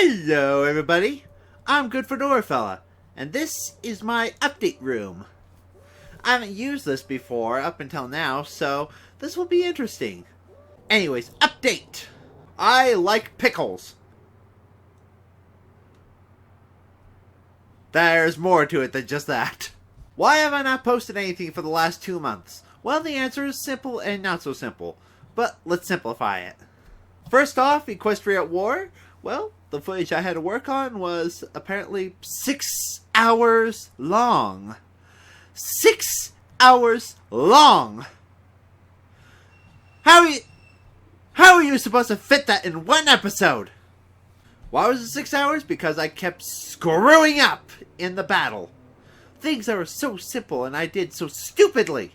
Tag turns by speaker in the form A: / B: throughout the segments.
A: Hello everybody, I'm Good for Fella, and this is my update room. I haven't used this before up until now, so this will be interesting. Anyways, update! I like pickles. There's more to it than just that. Why have I not posted anything for the last 2 months? Well, the answer is simple and not so simple, but let's simplify it. First off, Equestria War. Well, the footage I had to work on was apparently 6 hours long. 6 hours long! How are you supposed to fit that in one episode? Why was it 6 hours? Because I kept screwing up in the battle. Things that were so simple and I did so stupidly.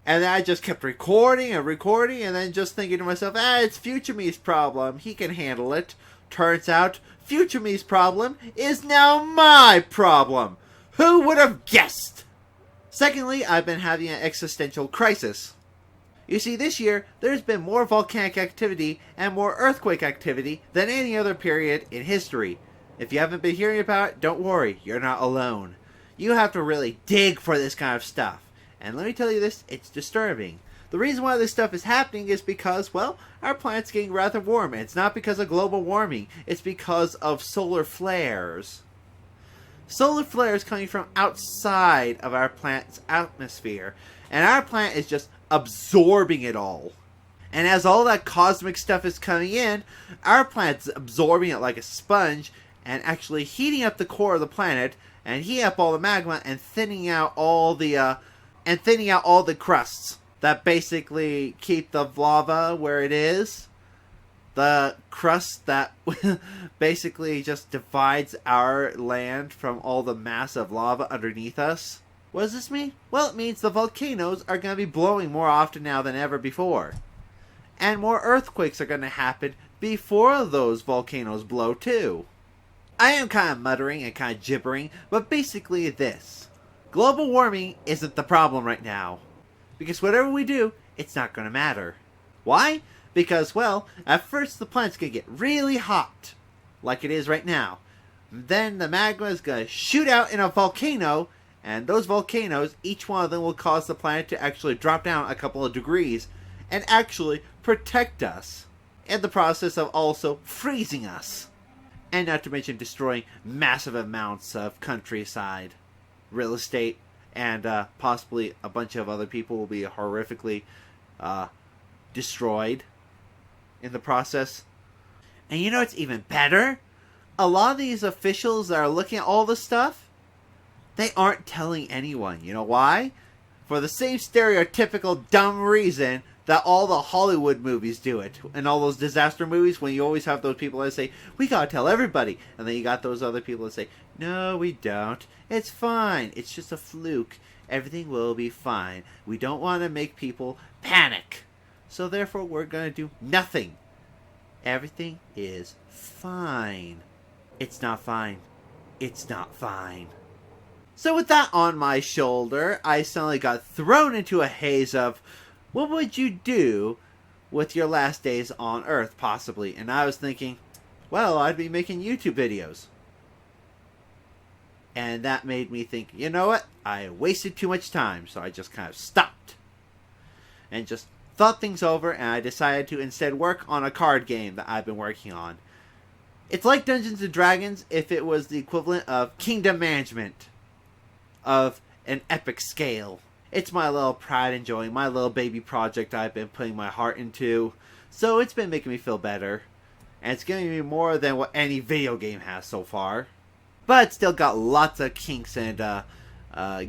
A: And then I just kept recording and recording and then just thinking to myself, it's Future Me's problem. He can handle it. Turns out, Future Me's problem is now my problem. Who would have guessed? Secondly, I've been having an existential crisis. You see, this year, there's been more volcanic activity and more earthquake activity than any other period in history. If you haven't been hearing about it, don't worry, you're not alone. You have to really dig for this kind of stuff. And let me tell you this, it's disturbing. The reason why this stuff is happening is because, well, our planet's getting rather warm. And it's not because of global warming, it's because of solar flares. Solar flares coming from outside of our planet's atmosphere. And our planet is just absorbing it all. And as all that cosmic stuff is coming in, our planet's absorbing it like a sponge and actually heating up the core of the planet and heating up all the magma and thinning out all the crusts that basically keep the lava where it is. The crust that basically just divides our land from all the massive lava underneath us. What does this mean? Well, it means the volcanoes are going to be blowing more often now than ever before. And more earthquakes are going to happen before those volcanoes blow too. I am kind of muttering and kind of gibbering, but basically this. Global warming isn't the problem right now. Because whatever we do, it's not going to matter. Why? Because, well, at first the planet's going to get really hot, like it is right now. Then the magma is going to shoot out in a volcano, and those volcanoes, each one of them will cause the planet to actually drop down a couple of degrees, and actually protect us, in the process of also freezing us. And not to mention destroying massive amounts of countryside, real estate, and possibly a bunch of other people will be horrifically destroyed in the process. And you know what's even better? A lot of these officials that are looking at all this stuff, they aren't telling anyone. You know why? For the same stereotypical dumb reason that all the Hollywood movies do it. And all those disaster movies, when you always have those people that say, we gotta tell everybody. And then you got those other people that say, no, we don't. It's fine. It's just a fluke. Everything will be fine. We don't want to make people panic. So therefore, we're going to do nothing. Everything is fine. It's not fine. It's not fine. So with that on my shoulder, I suddenly got thrown into a haze of, what would you do with your last days on Earth, possibly? And I was thinking, well, I'd be making YouTube videos. And that made me think, you know what? I wasted too much time, so I just kind of stopped. And just thought things over, and I decided to instead work on a card game that I've been working on. It's like Dungeons & Dragons if it was the equivalent of Kingdom Management of an epic scale. It's my little pride and joy, my little baby project I've been putting my heart into. So it's been making me feel better. And it's giving me more than what any video game has so far. But it's still got lots of kinks and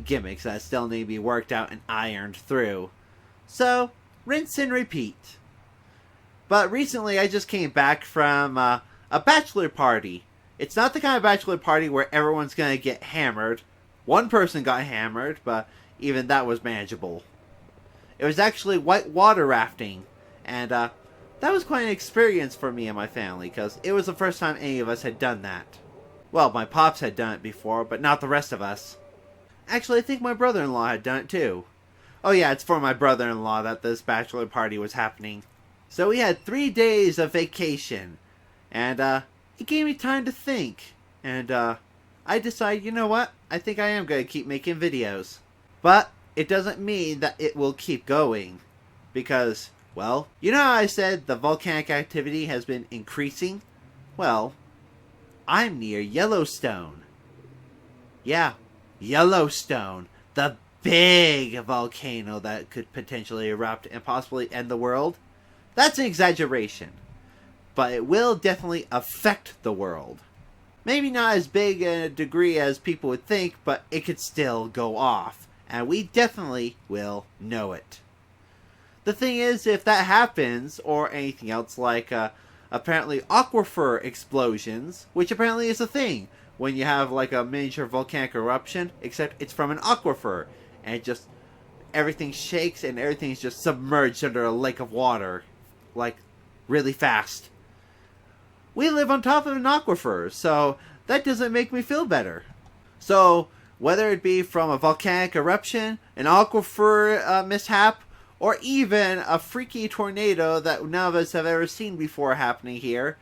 A: gimmicks that still need to be worked out and ironed through. So, rinse and repeat. But recently I just came back from a bachelor party. It's not the kind of bachelor party where everyone's going to get hammered. One person got hammered, but even that was manageable. It was actually white water rafting. And that was quite an experience for me and my family, because it was the first time any of us had done that. Well, my pops had done it before, but not the rest of us. Actually, I think my brother-in-law had done it too. Oh yeah, it's for my brother-in-law that this bachelor party was happening. So we had 3 days of vacation. And, it gave me time to think. And I decided, you know what? I think I am going to keep making videos. But it doesn't mean that it will keep going. Because, well, you know how I said the volcanic activity has been increasing? Well, I'm near Yellowstone. Yeah, Yellowstone. The big volcano that could potentially erupt and possibly end the world. That's an exaggeration. But it will definitely affect the world. Maybe not as big a degree as people would think, but it could still go off. And we definitely will know it. The thing is, if that happens, or anything else like apparently aquifer explosions, which apparently is a thing, when you have like a miniature volcanic eruption, except it's from an aquifer, and it just, everything shakes and everything's just submerged under a lake of water, like, really fast. We live on top of an aquifer, so that doesn't make me feel better. So, whether it be from a volcanic eruption, an aquifer mishap, or even a freaky tornado that none of us have ever seen before happening here,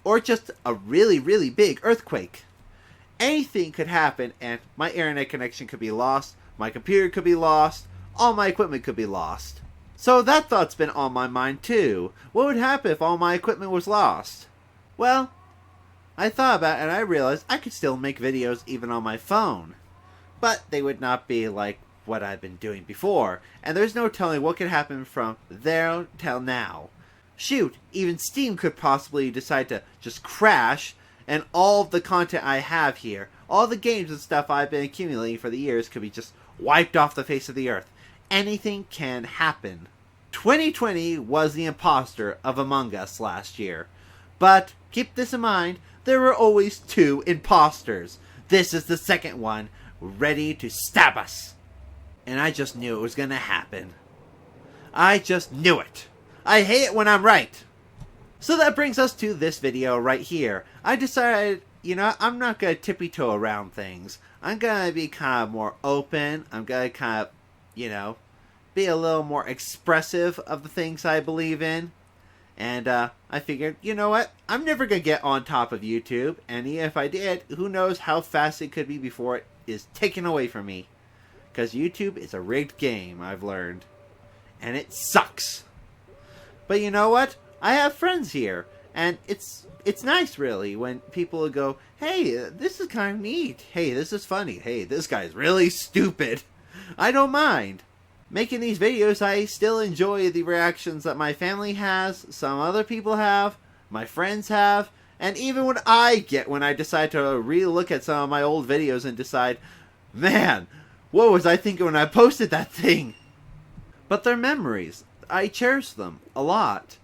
A: or just a really, really big earthquake. Anything could happen and my internet connection could be lost, my computer could be lost, all my equipment could be lost. So that thought's been on my mind too. What would happen if all my equipment was lost? Well, I thought about it and I realized I could still make videos even on my phone. But they would not be like what I've been doing before, and there's no telling what could happen from there till now. Shoot, even Steam could possibly decide to just crash, and all of the content I have here, all the games and stuff I've been accumulating for the years could be just wiped off the face of the earth. Anything can happen. 2020 was the imposter of Among Us last year. But, keep this in mind, there were always two imposters. This is the second one, ready to stab us. And I just knew it was gonna happen. I just knew it. I hate it when I'm right. So that brings us to this video right here. I decided, you know, I'm not gonna tippy-toe around things. I'm gonna be kind of more open. I'm gonna kind of, you know, be a little more expressive of the things I believe in. And I figured, you know what? I'm never gonna get on top of YouTube. And even if I did, who knows how fast it could be before it is taken away from me. Because YouTube is a rigged game, I've learned. And it sucks. But you know what? I have friends here. And it's nice, really, when people go, hey, this is kind of neat. Hey, this is funny. Hey, this guy's really stupid. I don't mind. Making these videos, I still enjoy the reactions that my family has, some other people have, my friends have, and even what I get when I decide to re-look at some of my old videos and decide, man, what was I thinking when I posted that thing? But they're memories. I cherish them a lot.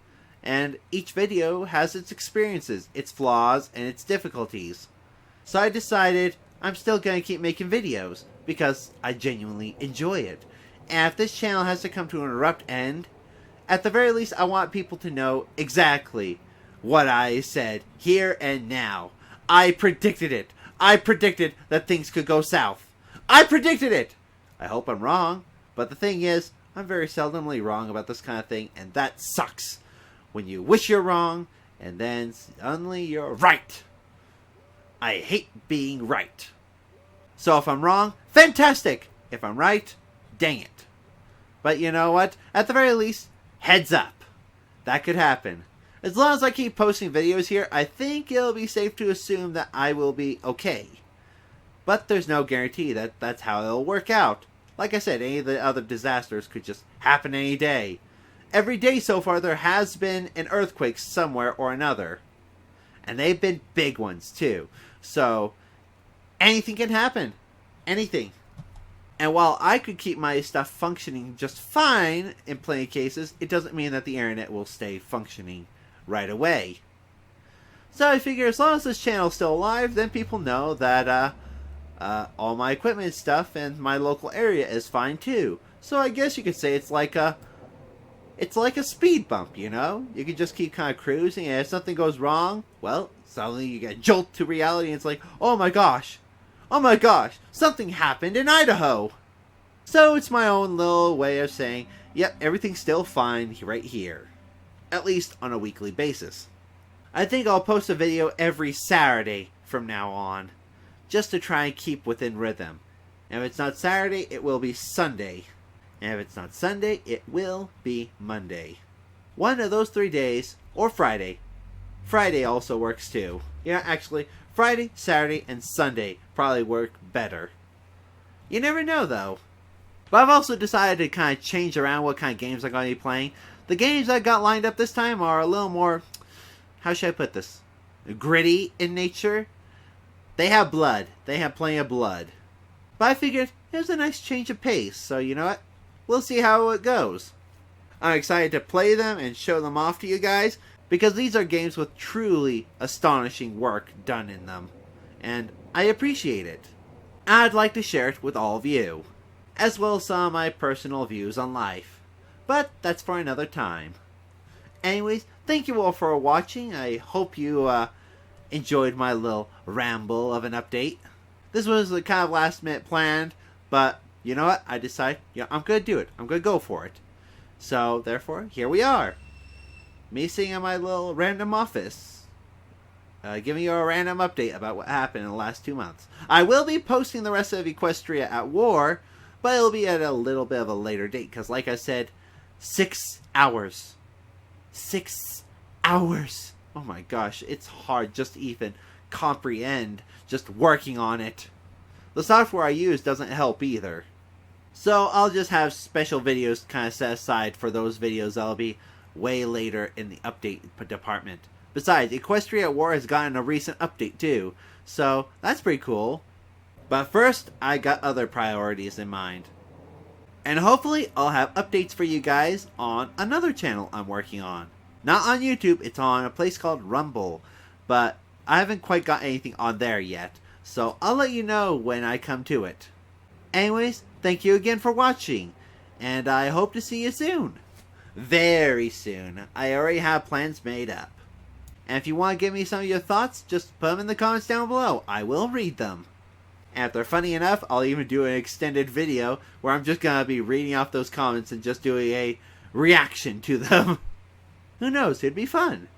A: And each video has its experiences, its flaws, and its difficulties. So I decided I'm still going to keep making videos because I genuinely enjoy it. And if this channel has to come to an abrupt end, at the very least I want people to know exactly what I said here and now. I predicted it. I predicted that things could go south. I predicted it! I hope I'm wrong, but the thing is, I'm very seldomly wrong about this kind of thing, and that sucks. When you wish you're wrong, and then suddenly you're right. I hate being right. So if I'm wrong, fantastic! If I'm right, dang it. But you know what? At the very least, heads up. That could happen. As long as I keep posting videos here, I think it'll be safe to assume that I will be okay. But there's no guarantee that that's how it'll work out. Like I said, any of the other disasters could just happen any day. Every day so far there has been an earthquake somewhere or another. And they've been big ones too. So, anything can happen. Anything. And while I could keep my stuff functioning just fine in plenty of cases, it doesn't mean that the internet will stay functioning right away. So I figure as long as this channel is still alive, then people know that all my equipment and stuff and my local area is fine too. So I guess you could say it's like a speed bump, you know? You can just keep kind of cruising, and if something goes wrong, well, suddenly you get jolted to reality and it's like, oh my gosh, something happened in Idaho. So it's my own little way of saying, yep, everything's still fine right here. At least on a weekly basis. I think I'll post a video every Saturday from now on, just to try and keep within rhythm. And if it's not Saturday, it will be Sunday. And if it's not Sunday, it will be Monday. One of those 3 days, or Friday. Friday also works too. Yeah, actually, Friday, Saturday, and Sunday probably work better. You never know though. But I've also decided to kind of change around what kind of games I'm going to be playing. The games I got lined up this time are a little more, how should I put this, gritty in nature. They have blood. They have plenty of blood. But I figured it was a nice change of pace, so you know what? We'll see how it goes. I'm excited to play them and show them off to you guys, because these are games with truly astonishing work done in them. And I appreciate it. I'd like to share it with all of you, as well as some of my personal views on life. But that's for another time. Anyways, thank you all for watching. I hope you enjoyed my little ramble of an update. This was the kind of last minute planned, but you know what? I decided, I'm going to do it. I'm going to go for it. So, therefore, here we are. Me sitting in my little random office, giving you a random update about what happened in the last 2 months. I will be posting the rest of Equestria at War, but it'll be at a little bit of a later date, because like I said, 6 hours. 6 hours! Oh my gosh, it's hard just to even comprehend just working on it. The software I use doesn't help either. So I'll just have special videos kind of set aside for those videos that'll be way later in the update department. Besides, Equestria at War has gotten a recent update too, so that's pretty cool. But first, I got other priorities in mind. And hopefully I'll have updates for you guys on another channel I'm working on. Not on YouTube, it's on a place called Rumble, but I haven't quite got anything on there yet, so I'll let you know when I come to it. Anyways, thank you again for watching, and I hope to see you soon. Very soon. I already have plans made up. And if you want to give me some of your thoughts, just put them in the comments down below. I will read them. And if they're funny enough, I'll even do an extended video where I'm just going to be reading off those comments and just doing a reaction to them. Who knows, it'd be fun.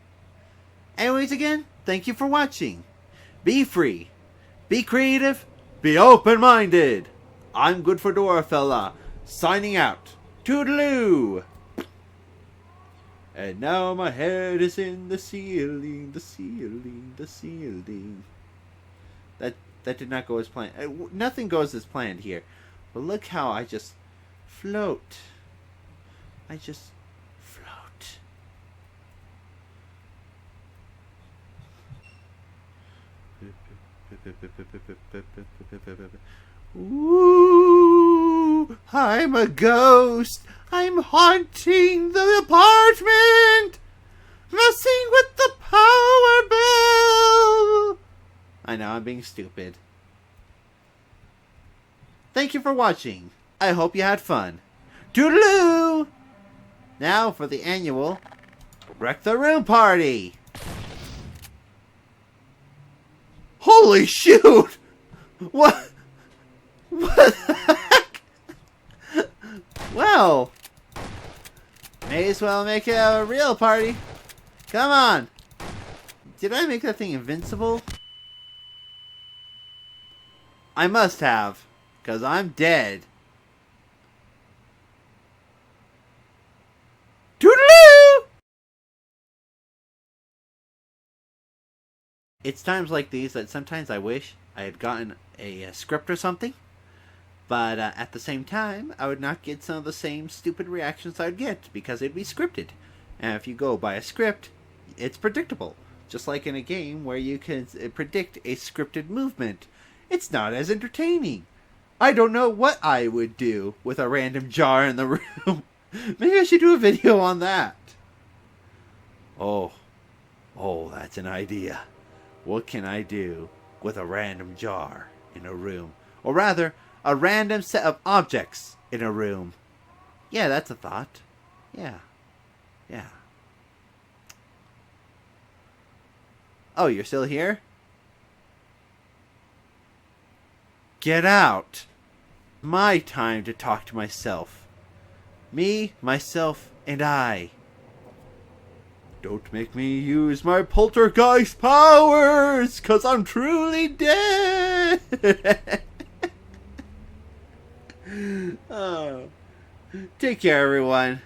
A: Anyways, again, thank you for watching. Be free. Be creative. Be open-minded. I'm Good Fedora Fella, signing out. Toodaloo! And now my head is in the ceiling, the ceiling, the ceiling. That did not go as planned. Nothing goes as planned here. But look how I just float. I just float. Ooh, I'm a ghost. I'm haunting the apartment. Messing with the power bill. I know, I'm being stupid. Thank you for watching. I hope you had fun. Toodaloo! Now for the annual Wreck the Room Party. Holy shoot! What? What the heck? Well, may as well make it a real party. Come on. Did I make that thing invincible? I must have, because I'm dead. Toodaloo! It's times like these that sometimes I wish I had gotten a script or something. But at the same time, I would not get some of the same stupid reactions I'd get because it'd be scripted. And if you go by a script, it's predictable. Just like in a game where you can predict a scripted movement. It's not as entertaining. I don't know what I would do with a random jar in the room. Maybe I should do a video on that. Oh, that's an idea. What can I do with a random jar in a room? Or rather, a random set of objects in a room. Yeah, that's a thought. Yeah. Oh, you're still here? Get out! My time to talk to myself. Me, myself, and I. Don't make me use my poltergeist powers, 'cause I'm truly dead. Oh. Take care, everyone.